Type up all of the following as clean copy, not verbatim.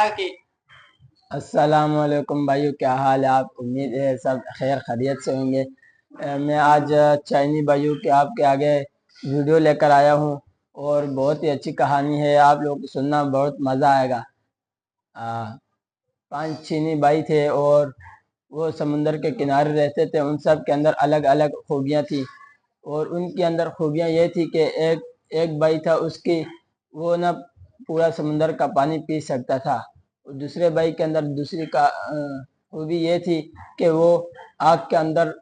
कि अस्सलाम वालेकुम भाइयों, क्या हाल है? आप उम्मीद है सब खैर खैरियत से होंगे। मैं आज चाइनी भाइयों के आपके आगे वीडियो लेकर आया हूँ और बहुत ही अच्छी कहानी है। आप लोग को सुनना बहुत मज़ा आएगा। 5 चीनी भाई थे और वो समुंदर के किनारे रहते थे। उन सब के अंदर अलग अलग खूबियाँ थी और उनके अंदर खूबियाँ ये थी कि एक एक भाई था, उसकी वो ना पूरा समुंदर का पानी पी सकता था। और दूसरे भाई के अंदर दूसरी का खूबी ये थी कि वो आग के अंदर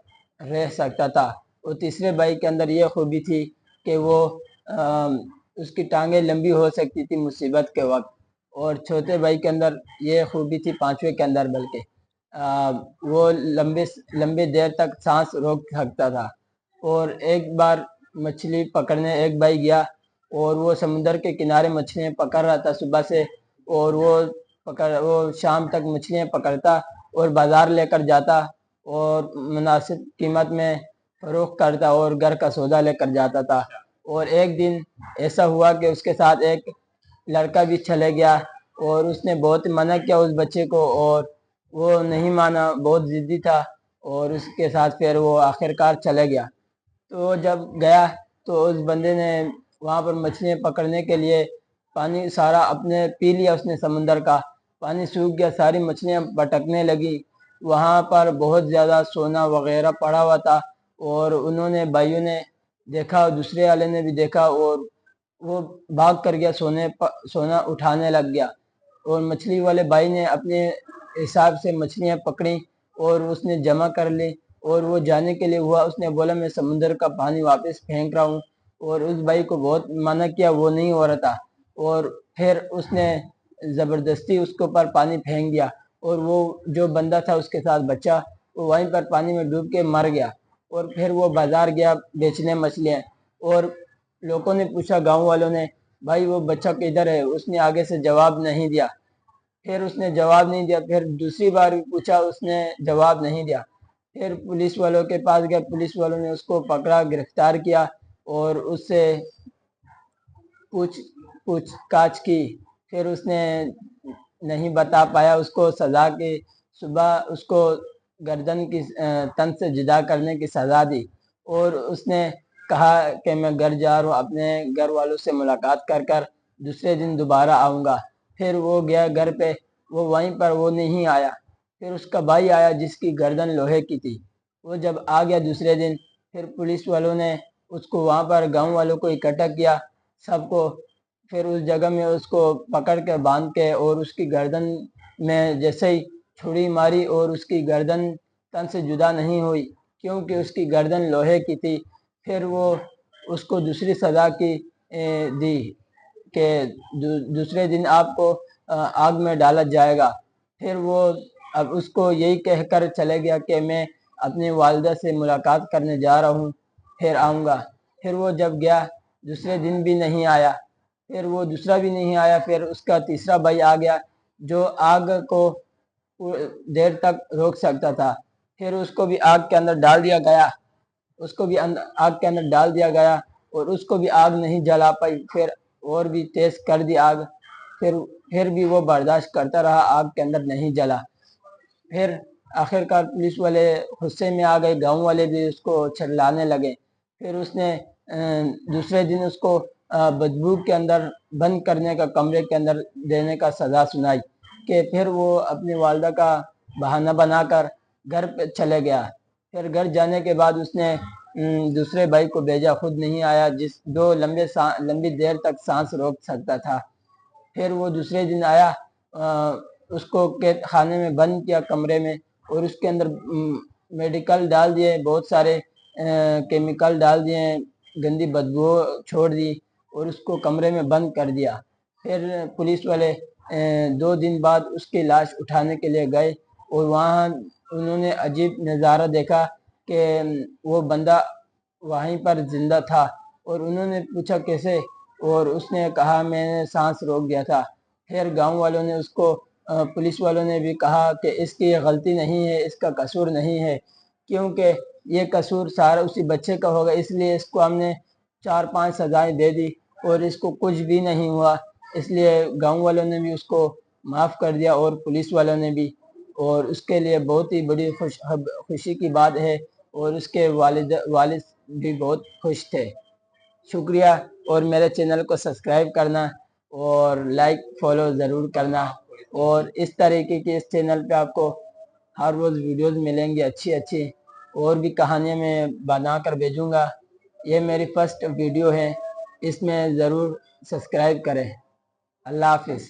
रह सकता था। और तीसरे भाई के अंदर ये खूबी थी कि वो उसकी टांगें लंबी हो सकती थी मुसीबत के वक्त। और चौथे भाई के अंदर ये खूबी थी, पांचवे के अंदर बल्कि वो लंबे लंबे देर तक सांस रोक सकता था। और एक बार मछली पकड़ने एक भाई गया और वो समुंदर के किनारे मछलियाँ पकड़ रहा था सुबह से। और वो शाम तक मछलियाँ पकड़ता और बाजार लेकर जाता और मुनासिब कीमत में फरोख्त करता और घर का सौदा लेकर जाता था। और एक दिन ऐसा हुआ कि उसके साथ एक लड़का भी चले गया और उसने बहुत मना किया उस बच्चे को और वो नहीं माना, बहुत ज़िद्दी था। और उसके साथ फिर वो आखिरकार चले गया। तो जब गया तो उस बंदे ने वहाँ पर मछलियाँ पकड़ने के लिए पानी सारा अपने पी लिया। उसने समंदर का पानी सूख गया, सारी मछलियाँ भटकने लगी। वहाँ पर बहुत ज़्यादा सोना वगैरह पड़ा हुआ था और उन्होंने भाइयों ने देखा, दूसरे वाले ने भी देखा और वो भाग कर गया, सोना उठाने लग गया। और मछली वाले भाई ने अपने हिसाब से मछलियाँ पकड़ी और उसने जमा कर ली। और वो जाने के लिए हुआ, उसने बोला मैं समुंदर का पानी वापस फेंक रहा हूँ। और उस भाई को बहुत मना किया, वो नहीं हो रहा था। और फिर उसने ज़बरदस्ती उसके ऊपर पानी फेंक दिया और वो जो बंदा था उसके साथ बच्चा वो वहीं पर पानी में डूब के मर गया। और फिर वो बाजार गया बेचने मछलियाँ। और लोगों ने पूछा, गांव वालों ने, भाई वो बच्चा किधर है? उसने आगे से जवाब नहीं दिया। फिर उसने जवाब नहीं दिया, फिर दूसरी बार भी पूछा, उसने जवाब नहीं दिया। फिर पुलिस वालों के पास गया, पुलिस वालों ने उसको पकड़ा, गिरफ्तार किया और उससे पूछ पूछताछ की। फिर उसने नहीं बता पाया, उसको सजा की। सुबह उसको गर्दन की तन से जुदा करने की सजा दी। और उसने कहा कि मैं घर जा रहा हूँ, अपने घर वालों से मुलाकात कर कर दूसरे दिन दोबारा आऊँगा। फिर वो गया घर पे, वो वहीं पर वो नहीं आया। फिर उसका भाई आया जिसकी गर्दन लोहे की थी। वो जब आ गया दूसरे दिन, फिर पुलिस वालों ने उसको वहाँ पर गांव वालों को इकट्ठा किया सबको। फिर उस जगह में उसको पकड़ के बांध के और उसकी गर्दन में जैसे ही छुरी मारी और उसकी गर्दन तन से जुदा नहीं हुई क्योंकि उसकी गर्दन लोहे की थी। फिर वो उसको दूसरी सज़ा की दी कि दूसरे दिन आपको आग में डाला जाएगा। फिर वो अब उसको यही कहकर चले गया कि मैं अपनी वालिदा से मुलाकात करने जा रहा हूँ, फिर आऊँगा। फिर वो जब गया दूसरे दिन भी नहीं आया, फिर वो दूसरा भी नहीं आया। फिर उसका तीसरा भाई आ गया जो आग को देर तक रोक सकता था। फिर उसको भी आग के अंदर डाल दिया गया, उसको भी आग के अंदर डाल दिया गया और उसको भी आग नहीं जला पाई। फिर और भी तेज कर दी आग। फिर भी वो बर्दाश्त करता रहा, आग के अंदर नहीं जला। फिर आखिरकार पुलिस वाले गुस्से में आ गए, गांव वाले भी उसको चिल्लाने लगे। फिर उसने दूसरे दिन उसको बदबू के अंदर बंद करने का, कमरे के अंदर देने का सज़ा सुनाई कि फिर वो अपनी वालदा का बहाना बनाकर घर पे चले गया। फिर घर जाने के बाद उसने दूसरे भाई को भेजा, खुद नहीं आया, जो लंबी देर तक सांस रोक सकता था। फिर वो दूसरे दिन आया, उसको कैद खाने में बंद किया कमरे में और उसके अंदर मेडिकल डाल दिए, बहुत सारे केमिकल डाल दिए, गंदी बदबू छोड़ दी और उसको कमरे में बंद कर दिया। फिर पुलिस वाले 2 दिन बाद उसकी लाश उठाने के लिए गए और वहाँ उन्होंने अजीब नज़ारा देखा कि वो बंदा वहीं पर जिंदा था। और उन्होंने पूछा कैसे, और उसने कहा मैंने सांस रोक दिया था। फिर गांव वालों ने उसको पुलिस वालों ने भी कहा कि इसकी गलती नहीं है, इसका कसूर नहीं है, क्योंकि ये कसूर सारा उसी बच्चे का होगा, इसलिए इसको हमने 4-5 सजाएं दे दी और इसको कुछ भी नहीं हुआ। इसलिए गांव वालों ने भी उसको معاف کر دیا اور پولیس والوں نے بھی، اور اس کے لیے بہت ہی بڑی خوشی کی بات ہے، اور اس کے والد بھی بہت خوش تھے۔ شکریہ، اور میرے چینل کو سبسکرائب کرنا اور لائک فالو ضرور کرنا، اور اس طریقے کی اس چینل پہ آپ کو ہر روز ویڈیوز ملیں گی اچھی اور بھی کہانیاں میں بنا کر بھیجوں گا۔ یہ میری فرسٹ ویڈیو ہے، اس میں ضرور سبسکرائب کریں۔ اللہ حافظ۔